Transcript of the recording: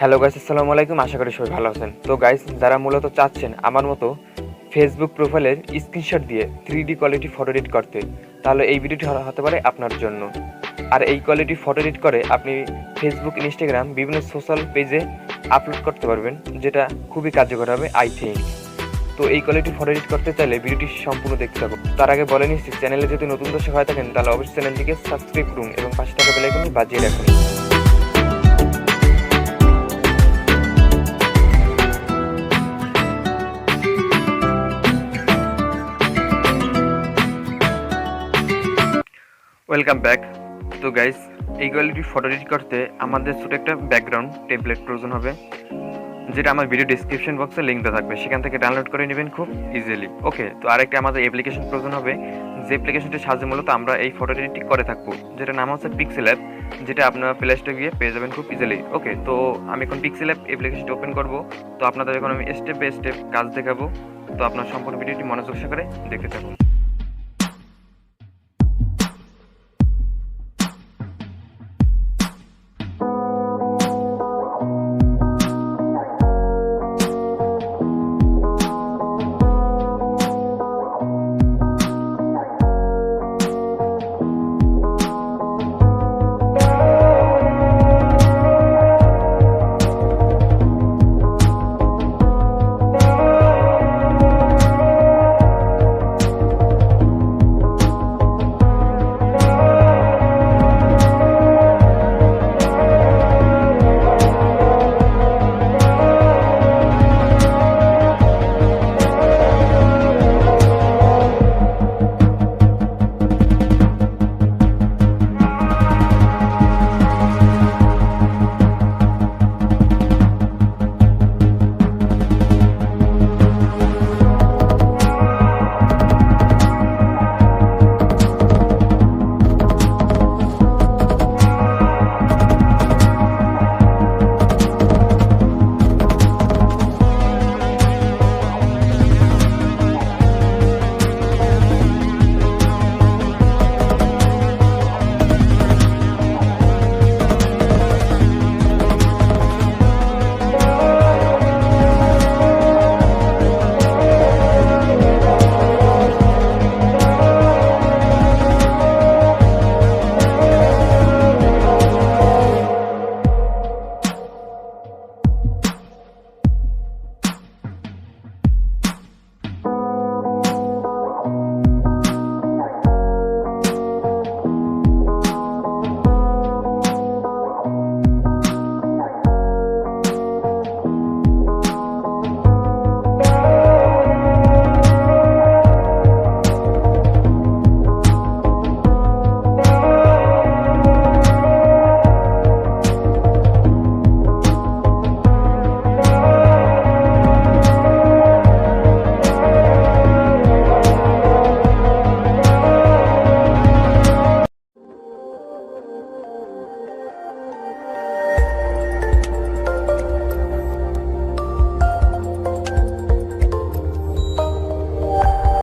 Hello guys, আসসালামু আলাইকুম। আশা করি সবাই ভালো আছেন। তো গাইস, যারা মূলত চাচ্ছেন আমার মতো ফেসবুক প্রোফাইলের স্ক্রিনশট দিয়ে 3D কোয়ালিটি ফটো এডিট করতে, তাহলে এই ভিডিওটি হতে পারে আপনার জন্য। আর এই কোয়ালিটি ফটো এডিট করে আপনি ফেসবুক, ইনস্টাগ্রাম বিভিন্ন সোশ্যাল পেজে আপলোড করতে পারবেন, যেটা খুবই কার্যকর হবে আই থিঙ্ক। তো এই কোয়ালিটি ফটো এডিট করতে চাইলে ভিডিওটি সম্পূর্ণ দেখতে থাকুন। তার আগে বলে নিচ্ছি, চ্যানেলে যদি নতুন দর্শক হয়ে থাকেন তাহলে অবশ্যই চ্যানেলটিকে সাবস্ক্রাইব করুন এবং পাশে থাকা বেল আইকনটি বাজিয়ে রাখুন। Welcome back. তো গাইস, এই কোয়ালিটি ফটো এডিট করতে আমাদের ছোট একটা ব্যাকগ্রাউন্ড টেমপ্লেট প্রয়োজন হবে, যেটা আমার ভিডিও ডিসক্রিপশন বক্সে লিঙ্ক দেওয়া থাকবে, সেখান থেকে ডাউনলোড করে নেবেন খুব ইজিলি। ওকে, তো আরেকটা আমাদের অ্যাপ্লিকেশন প্রয়োজন হবে, যে অ্যাপ্লিকেশনটির সাহায্যে মূলত আমরা এই ফটো এডিটটি করে থাকবো, যেটা নাম হচ্ছে পিক্সেল অ্যাপ, যেটা আপনারা প্লে স্টোরে গিয়ে পেয়ে যাবেন খুব ইজিলি। ওকে, তো আমি এখন পিক্সেল অ্যাপ অ্যাপ্লিকেশনটি ওপেন করবো। তো আপনাদের এখন আমি স্টেপ বাই স্টেপ কাজ দেখাবো, তো আপনার সম্পূর্ণ ভিডিওটি মনোযোগ সহকারে দেখতে থাকুন।